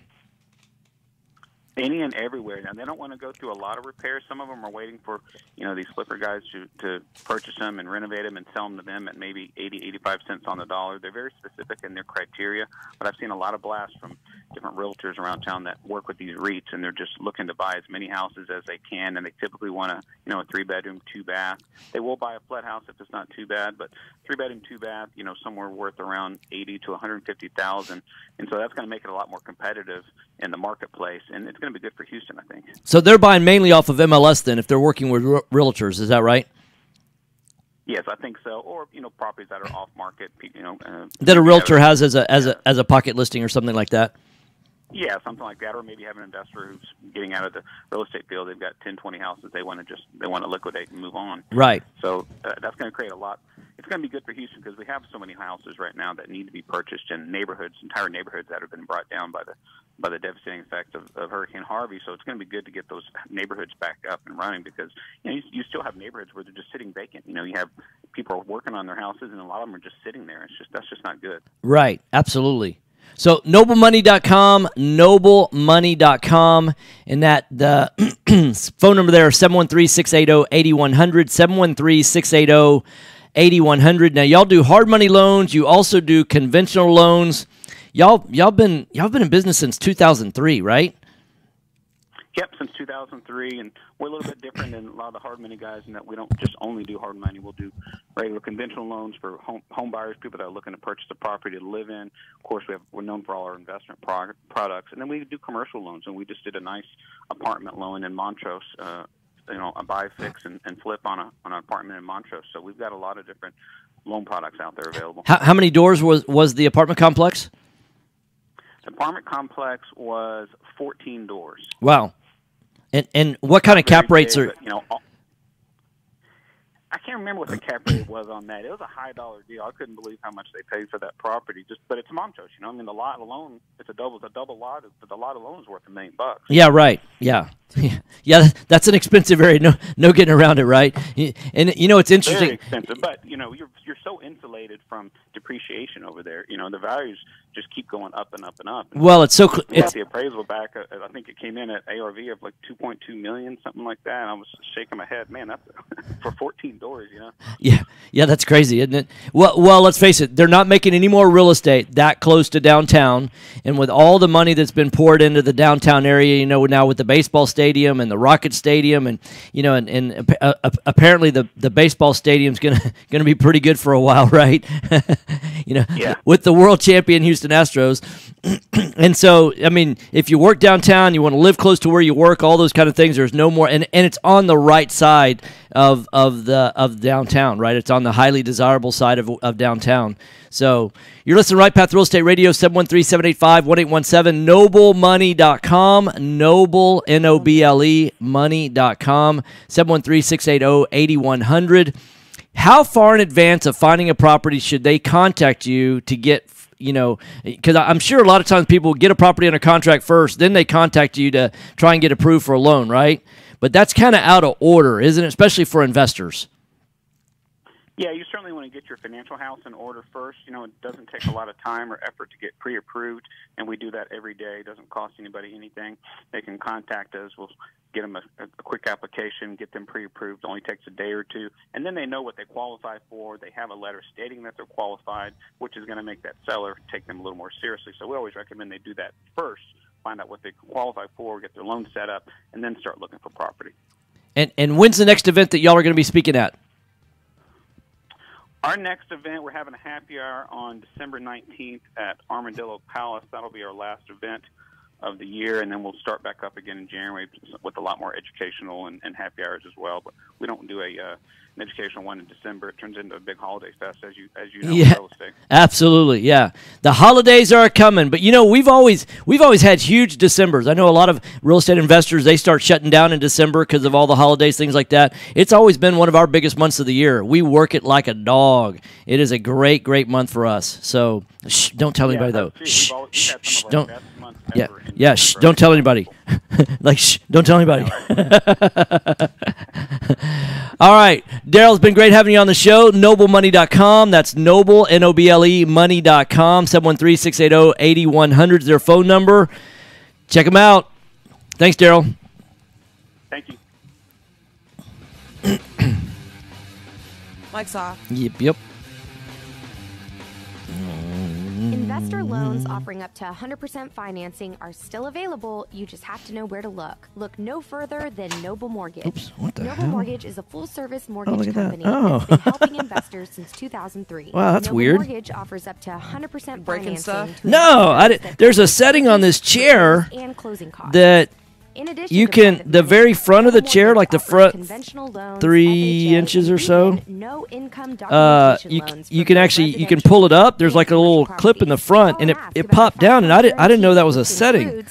Any and everywhere. Now, they don't want to go through a lot of repairs. Some of them are waiting for, these flipper guys to purchase them and renovate them and sell them to them at maybe 80, 85 cents on the dollar. They're very specific in their criteria, but I've seen a lot of blasts from different realtors around town that work with these REITs, and they're just looking to buy as many houses as they can, and they typically want a 3-bedroom, 2-bath. They will buy a flood house if it's not too bad, but 3-bedroom, 2-bath, somewhere worth around 80 to 150,000, and so that's going to make it a lot more competitive in the marketplace, and it's going to be good for Houston, I think. So they're buying mainly off of MLS then, if they're working with realtors, is that right? Yes, I think so. Or properties that are off market, that a realtor has as a pocket listing or something like that. Yeah, something like that, or maybe have an investor who's getting out of the real estate field. They've got 10, 20 houses they want to liquidate and move on. Right. So that's going to create a lot. It's going to be good for Houston because we have so many houses right now that need to be purchased in entire neighborhoods that have been brought down by the devastating effects of Hurricane Harvey. So it's going to be good to get those neighborhoods back up and running because you still have neighborhoods where they're just sitting vacant. You have people are working on their houses and a lot of them are just sitting there. That's just not good. Right. Absolutely. So noblemoney.com, noblemoney.com, and that the phone number there is 713-680-8100, 713-680-8100. Now y'all do hard money loans, you also do conventional loans. Y'all been in business since 2003, right? Yep, since 2003, and we're a little bit different than a lot of the hard money guys in that we don't just only do hard money. We'll do regular conventional loans for home buyers, people that are looking to purchase a property to live in. Of course, we're known for all our investment products, and then we do commercial loans. And we just did a nice apartment loan in Montrose, a buy, fix, and flip on an apartment in Montrose. So we've got a lot of different loan products out there available. How many doors was the apartment complex? The apartment complex was 14 doors. Wow. And what kind of cap rates are? I can't remember what the cap rate was on that. It was a high dollar deal. I couldn't believe how much they paid for that property. But it's Montrose, I mean, the lot alone, it's a double lot. The lot alone is worth $1 million. Yeah, right. Yeah, yeah. That's an expensive area. No getting around it, right? And it's interesting. Very expensive, but you're so insulated from depreciation over there. You know, the values just keep going up and up and up. And well, it's so it's the appraisal back. I think it came in at ARV of like 2.2 million, something like that. And I was shaking my head, man. That's for 14 doors, you know. Yeah, that's crazy, isn't it? Well, let's face it. They're not making any more real estate that close to downtown, and with all the money that's been poured into the downtown area, you know, now with the baseball stadium and the Rocket Stadium, and you know, and apparently the baseball stadium's gonna be pretty good for a while, right? You know, with the world champion Houston Astros. And so, I mean, if you work downtown, you want to live close to where you work, all those kind of things, there's no more, and it's on the right side of downtown, right? It's on the highly desirable side of downtown. So you're listening to Right Path Real Estate Radio, 713-785-1817, noblemoney.com, Noble, N-O-B-L-E, money.com, 713-680-8100. How far in advance of finding a property should they contact you to get, you know, because I'm sure a lot of times people get a property under contract first, then they contact you to try and get approved for a loan, right? But that's kind of out of order, isn't it? Especially for investors. Yeah, you certainly want to get your financial house in order first. You know, it doesn't take a lot of time or effort to get pre-approved, and we do that every day. It doesn't cost anybody anything. They can contact us. We'll get them a quick application, get them pre-approved. It only takes a day or two, and then they know what they qualify for. They have a letter stating that they're qualified, which is going to make that seller take them a little more seriously. So we always recommend they do that first, find out what they qualify for, get their loan set up, and then start looking for property. And when's the next event that y'all are going to be speaking at? Our next event, we're having a happy hour on December 19th at Armadillo Palace. That'll be our last event of the year, and then we'll start back up again in January with a lot more educational and happy hours as well. But we don't do an educational one in December. It turns into a big holiday fest, as you know. Yeah, real estate. absolutely. Yeah, the holidays are coming, but you know we've always had huge Decembers. I know a lot of real estate investors, they start shutting down in December because of all the holidays, things like that. It's always been one of our biggest months of the year. We work it like a dog. It is a great month for us. So don't tell anybody though. Don't. Yeah, don't tell anybody. Don't tell anybody. All right, Daryl, it's been great having you on the show. Noblemoney.com. That's Noble, N-O-B-L-E, money.com. 713-680-8100 is their phone number. Check them out. Thanks, Daryl. Thank you. Mike's off. Yep. Investor loans offering up to 100% financing are still available. You just have to know where to look. Look no further than Noble Mortgage. Oops, what the Noble hell? Mortgage is a full-service mortgage look at that. company Oh. that's been helping investors since 2003. Wow, that's Noble weird. Mortgage offers up to 100% Breaking financing. stuff? to No, investors that there's a setting on this chair and closing costs. that In addition you to can, private the money, very front of the Noble chair, Mortgage like the offers front conventional loans, 3 FHA, inches or and so, even no income documentation loans you for can both actually, you can residential pull it up. There's and like a little commercial clip in the properties. front, and it popped down, and I didn't know that was a setting.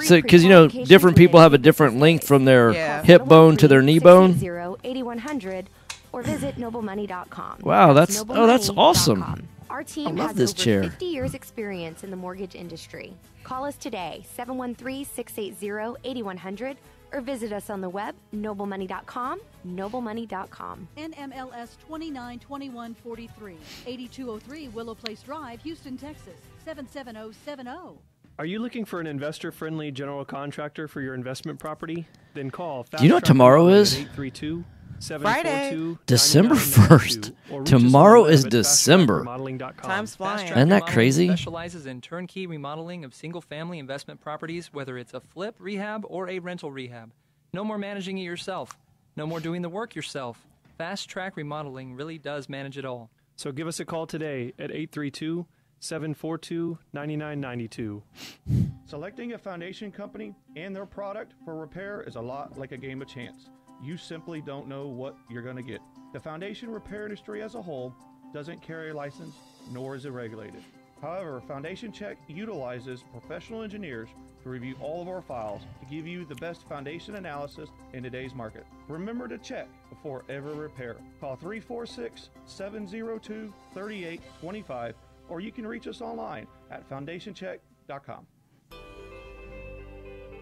So, because, you know, different people have a different length from their hip bone to their knee bone. 680-8100 or visit noblemoney.com. Wow, that's noblemoney.com. awesome. Our team love has this over chair. 50 years experience in the mortgage industry. Call us today, 713-680-8100, or visit us on the web, noblemoney.com, noblemoney.com. NMLS 292143, 8203 Willow Place Drive, Houston, Texas, 77070. Are you looking for an investor-friendly general contractor for your investment property? Then call. Do you know what tomorrow is? 832-742-9992 December 1st. Tomorrow is December. Time's flying. Isn't that crazy? Specializes in turnkey remodeling of single-family investment properties, whether it's a flip, rehab, or a rental rehab. No more managing it yourself. No more doing the work yourself. Fast Track Remodeling really does manage it all. So give us a call today at 832-742-9992. Selecting a foundation company and their product for repair is a lot like a game of chance. You simply don't know what you're going to get. The foundation repair industry as a whole doesn't carry a license, nor is it regulated. However, Foundation Check utilizes professional engineers to review all of our files to give you the best foundation analysis in today's market. Remember to check before every repair. Call 346-702-3825, or you can reach us online at foundationcheck.com.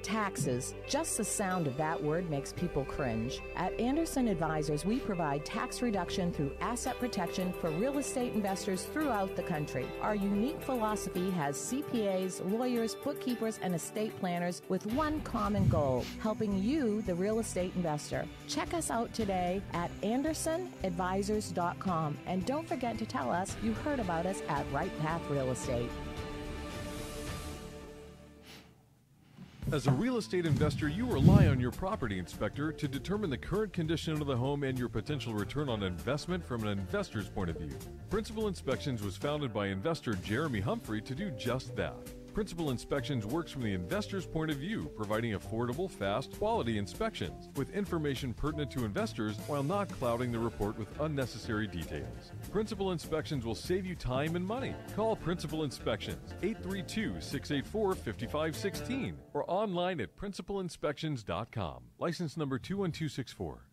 Taxes. Just the sound of that word makes people cringe. At Anderson Advisors, we provide tax reduction through asset protection for real estate investors throughout the country. Our unique philosophy has CPAs, lawyers, bookkeepers, and estate planners with one common goal, helping you, the real estate investor. Check us out today at AndersonAdvisors.com, and don't forget to tell us you heard about us at Right Path Real Estate. As a real estate investor, you rely on your property inspector to determine the current condition of the home and your potential return on investment from an investor's point of view. Principal Inspections was founded by investor Jeremy Humphrey to do just that. Principal Inspections works from the investor's point of view, providing affordable, fast, quality inspections with information pertinent to investors while not clouding the report with unnecessary details. Principal Inspections will save you time and money. Call Principal Inspections 832-684-5516 or online at principalinspections.com. License number 21264.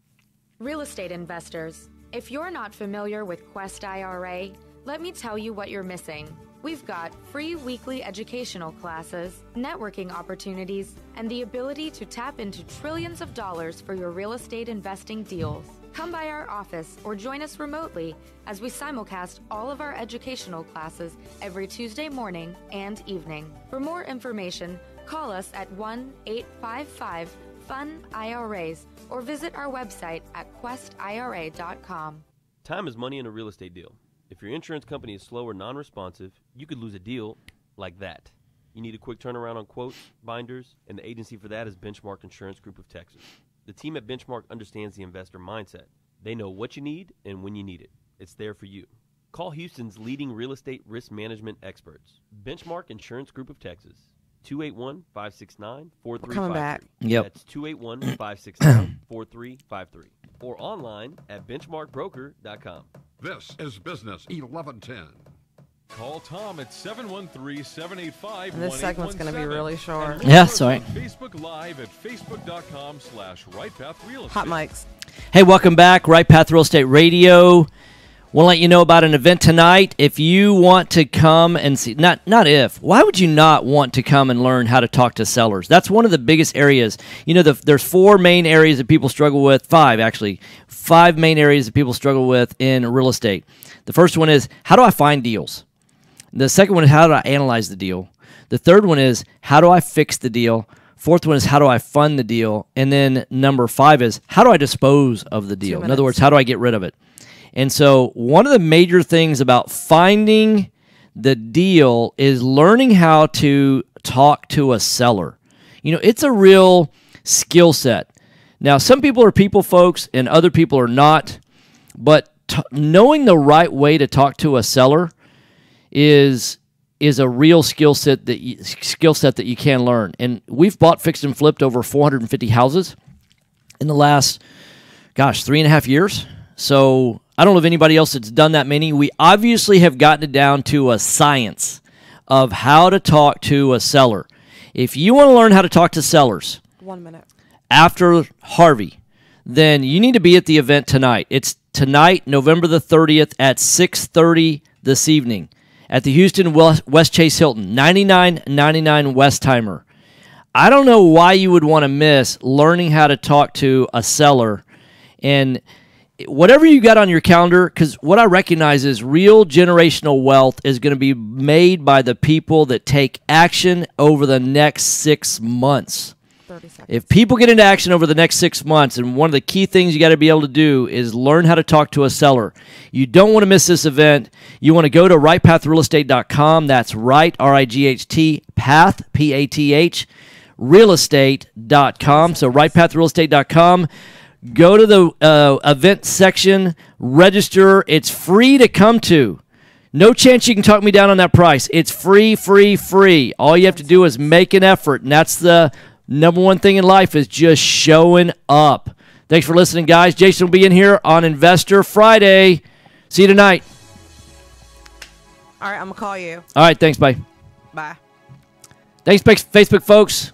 Real estate investors, if you're not familiar with Quest IRA, let me tell you what you're missing. We've got free weekly educational classes, networking opportunities, and the ability to tap into trillions of dollars for your real estate investing deals. Come by our office or join us remotely as we simulcast all of our educational classes every Tuesday morning and evening. For more information, call us at 1-855-FUN-IRAs or visit our website at questira.com. Time is money in a real estate deal. If your insurance company is slow or non-responsive, you could lose a deal like that. You need a quick turnaround on quotes, binders, and the agency for that is Benchmark Insurance Group of Texas. The team at Benchmark understands the investor mindset. They know what you need and when you need it. It's there for you. Call Houston's leading real estate risk management experts, Benchmark Insurance Group of Texas, 281-569-4353. Coming back. Yep. That's 281-569-4353. Or online at benchmarkbroker.com. This is Business 1110. Call Tom at 713-785-1817. This segment's going to be really short. Yeah, sorry. Facebook Live at facebook.com/RightPathRealEstate. Hot mics. Hey, welcome back. Right Path Real Estate Radio. Want to let you know about an event tonight. If you want to come and see, not if, why would you not want to come and learn how to talk to sellers? That's one of the biggest areas. You know, there's four main areas that people struggle with, five main areas that people struggle with in real estate. The first one is, how do I find deals? The second one is, how do I analyze the deal? The third one is, how do I fix the deal? Fourth one is, how do I fund the deal? And then number 5 is, how do I dispose of the deal? In other words, how do I get rid of it? And so one of the major things about finding the deal is learning how to talk to a seller. You know, it's a real skill set. Now, some people are people folks and other people are not, but knowing the right way to talk to a seller is a real skill set that you can learn. And we've bought, fixed, and flipped over 450 houses in the last, 3.5 years. So I don't know of anybody else that's done that many. We obviously have gotten it down to a science of how to talk to a seller. If you want to learn how to talk to sellers 1 minute after Harvey, then you need to be at the event tonight. It's tonight, November the 30th at 6:30 this evening at the Houston West Chase Hilton, 9999 Westheimer. I don't know why you would want to miss learning how to talk to a seller. And whatever you got on your calendar, because what I recognize is real generational wealth is going to be made by the people that take action over the next 6 months. 30 seconds. If people get into action over the next 6 months, and one of the key things you got to be able to do is learn how to talk to a seller. You don't want to miss this event. You want to go to rightpathrealestate.com. That's right, R-I-G-H-T, path, P-A-T-H, realestate.com. So rightpathrealestate.com. Go to the event section, register. It's free to come to. No chance you can talk me down on that price. It's free, free, free. All you have to do is make an effort, and that's the number one thing in life is just showing up. Thanks for listening, guys. Jason will be in here on Investor Friday. See you tonight. All right, I'm going to call you. All right, thanks. Bye. Bye. Thanks, Facebook folks.